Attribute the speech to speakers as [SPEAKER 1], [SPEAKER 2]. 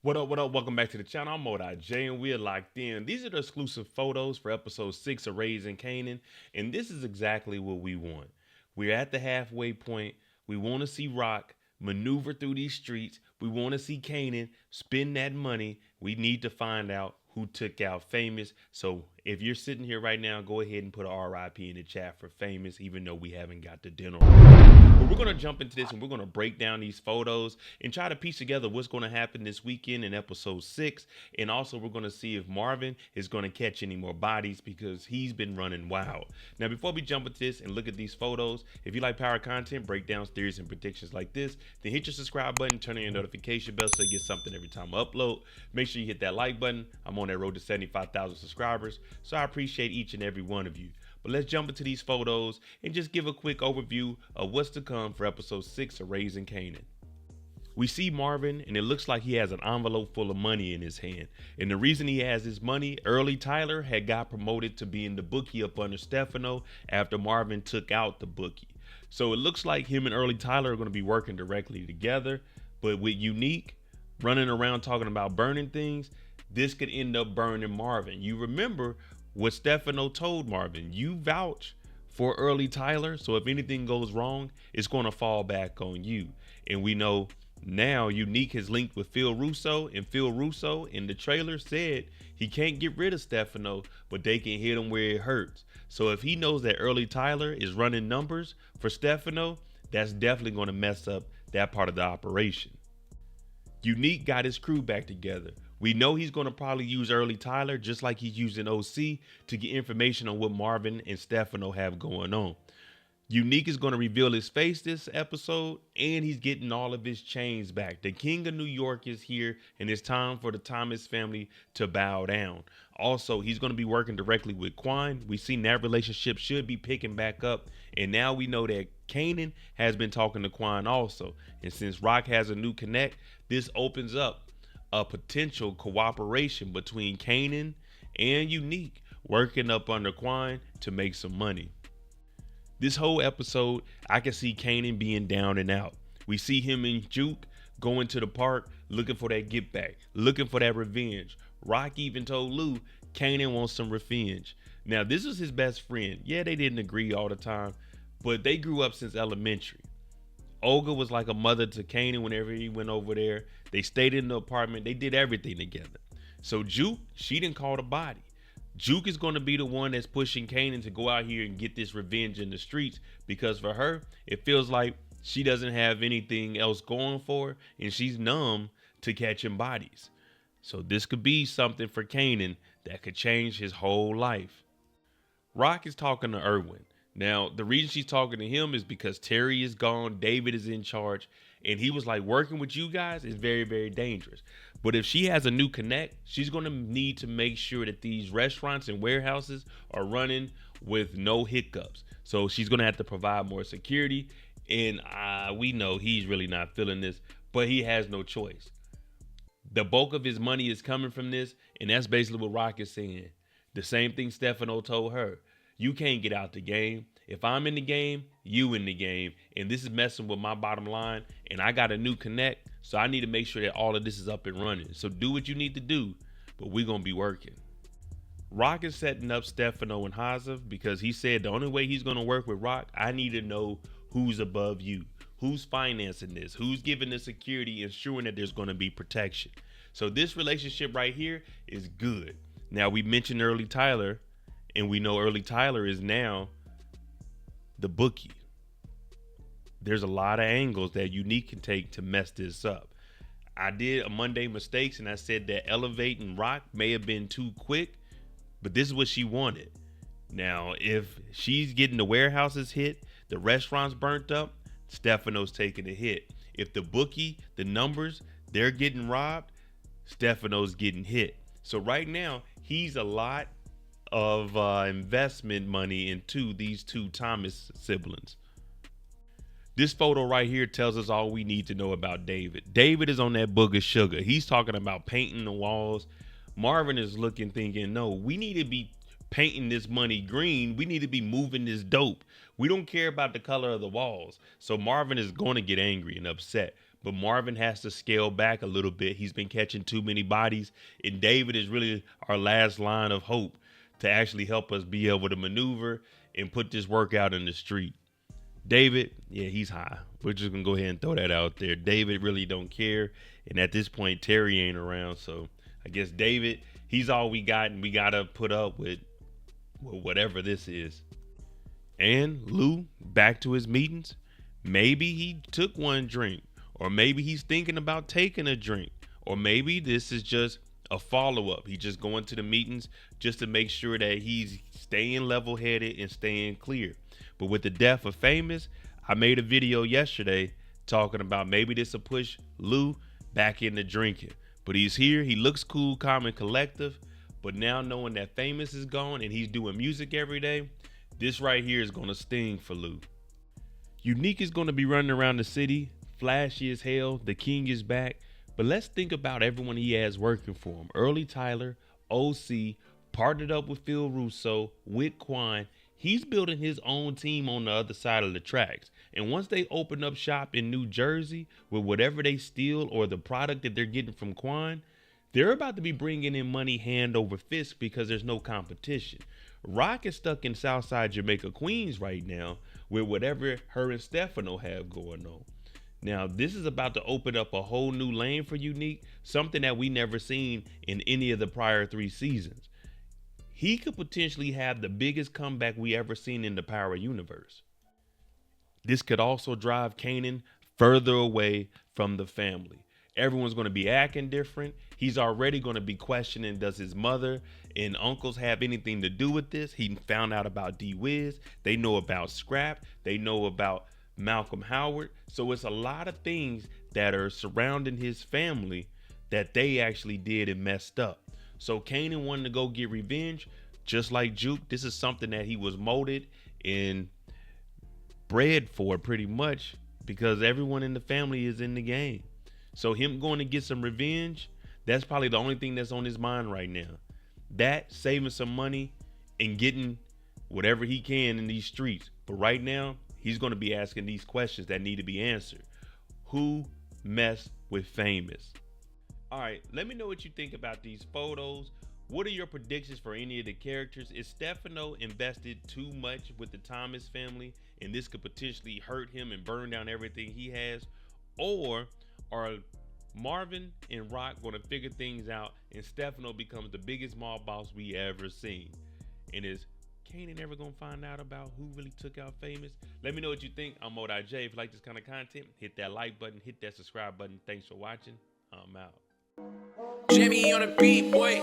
[SPEAKER 1] What up, what up? Welcome back to the channel. I'm Modi J and we're locked in. These are the exclusive photos for episode 6 of Raising Kanan, and this is exactly what we want. We're at the halfway point. We want to see Rock maneuver through these streets. We want to see Kanan spend that money. We need to find out who took out Famous. So if you're sitting here right now, go ahead and put a RIP in the chat for Famous, even though we haven't got the dinner. But we're going to jump into this and we're going to break down these photos and try to piece together what's going to happen this weekend in episode 6. And also, we're going to see if Marvin is going to catch any more bodies because he's been running wild. Now, before we jump into this and look at these photos, if you like power content, breakdowns, theories, and predictions like this, then hit your subscribe button, turn on your notification bell so you get something every time I upload. Make sure you hit that like button. I'm on that road to 75,000 subscribers, so I appreciate each and every one of you. But let's jump into these photos and just give a quick overview of what's to come for episode 6 of Raising Kanan. We see Marvin, and it looks like he has an envelope full of money in his hand. And the reason he has this money, early Tyler had got promoted to being the bookie up under Stefano after Marvin took out the bookie. So it looks like him and early Tyler are going to be working directly together. But with Unique running around talking about burning things, this could end up burning Marvin. You remember what Stefano told Marvin: you vouch for early Tyler, so if anything goes wrong, it's going to fall back on you. And we know now Unique has linked with Phil Russo, and Phil Russo in the trailer said he can't get rid of Stefano, but they can hit him where it hurts. So if he knows that early Tyler is running numbers for Stefano, that's definitely going to mess up that part of the operation. Unique got his crew back together. We know he's going to probably use early Tyler just like he's using OC to get information on what Marvin and Stefano have going on. Unique is going to reveal his face this episode, and he's getting all of his chains back. The King of New York is here, and it's time for the Thomas family to bow down. Also, he's going to be working directly with Quan. We've seen that relationship should be picking back up, and now we know that Kanan has been talking to Quan also. And since Rock has a new connect, this opens up a potential cooperation between Kanan and Unique working up under Quan to make some money. This whole episode, I can see Kanan being down and out. We see him and Juke going to the park looking for that get back, looking for that revenge. Rock even told Lou Kanan wants some revenge. Now, this was his best friend. Yeah, they didn't agree all the time, but they grew up since elementary. Olga was like a mother to Kanan whenever he went over there. They stayed in the apartment. They did everything together. So Juke, she didn't call the body. Juke is going to be the one that's pushing Kanan to go out here and get this revenge in the streets, because for her, it feels like she doesn't have anything else going for her and she's numb to catching bodies. So this could be something for Kanan that could change his whole life. Rock is talking to Irwin. Now, the reason she's talking to him is because Terry is gone, David is in charge, and he was like, working with you guys is very, very dangerous. But if she has a new connect, she's going to need to make sure that these restaurants and warehouses are running with no hiccups. So she's going to have to provide more security, and we know he's really not feeling this, but he has no choice. The bulk of his money is coming from this, and that's basically what Rock is saying. The same thing Stefano told her. You can't get out the game. If I'm in the game, you in the game. And this is messing with my bottom line. And I got a new connect. So I need to make sure that all of this is up and running. So do what you need to do. But we're going to be working. Rock is setting up Stefano and Haza because he said the only way he's going to work with Rock, I need to know who's above you. Who's financing this? Who's giving the security, ensuring that there's going to be protection. So this relationship right here is good. Now, we mentioned early Tyler. And we know early Tyler is now the bookie. There's a lot of angles that Unique can take to mess this up. I did a Monday mistakes and I said that elevating Rock may have been too quick, but this is what she wanted. Now, if she's getting the warehouses hit, the restaurants burnt up, Stefano's taking a hit. If the bookie, the numbers, they're getting robbed, Stefano's getting hit. So right now, he's a lot of investment money into these two Thomas siblings. This photo right here tells us all we need to know about David. David is on that booger sugar. He's talking about painting the walls. Marvin is looking, thinking, no, we need to be painting this money green. We need to be moving this dope. We don't care about the color of the walls. So Marvin is going to get angry and upset. but Marvin has to scale back a little bit. He's been catching too many bodies, and David is really our last line of hope to actually help us be able to maneuver and put this work out in the street. David, yeah, he's high. We're just gonna go ahead and throw that out there. David really don't care, and at this point, Terry ain't around, so I guess David, he's all we got, and we gotta put up with whatever this is. And Lou, back to his meetings. Maybe he took one drink, or maybe he's thinking about taking a drink, or maybe this is just a follow-up. He's just going to the meetings just to make sure that he's staying level-headed and staying clear. But with the death of Famous, I made a video yesterday talking about maybe this will push Lou back into drinking. But he's here. He looks cool, calm, and collective. But now knowing that Famous is gone and he's doing music every day, this right here is going to sting for Lou. Unique is going to be running around the city, flashy as hell. The king is back. But let's think about everyone he has working for him. Early Tyler, OC, partnered up with Phil Russo, with Quan. He's building his own team on the other side of the tracks. And once they open up shop in New Jersey with whatever they steal or the product that they're getting from Quan, they're about to be bringing in money hand over fist because there's no competition. Rock is stuck in Southside Jamaica, Queens right now with whatever her and Stefano have going on. Now, this is about to open up a whole new lane for Unique, something that we never seen in any of the prior 3 seasons. He could potentially have the biggest comeback we ever seen in the Power universe. This could also drive Kanan further away from the family. Everyone's going to be acting different. He's already going to be questioning, does his mother and uncles have anything to do with this? He found out about D-Wiz. They know about Scrap. They know about Malcolm Howard. So it's a lot of things that are surrounding his family that they actually did and messed up. So Kanan wanted to go get revenge, just like Juke. This is something that he was molded and bred for pretty much because everyone in the family is in the game. So him going to get some revenge, that's probably the only thing that's on his mind right now. That, saving some money and getting whatever he can in these streets. But right now, he's going to be asking these questions that need to be answered. Who messed with Famous? All right, let me know what you think about these photos. What are your predictions for any of the characters? Is Stefano invested too much with the Thomas family and this could potentially hurt him and burn down everything he has? Or are Marvin and Rock going to figure things out and Stefano becomes the biggest mob boss we ever seen? And is Kanan ever going to find out about who really took out Famous? Let me know what you think. I'm Moda J. If you like this kind of content, hit that like button, hit that subscribe button. Thanks for watching. I'm out.
[SPEAKER 2] Jimmy on the beat, boy.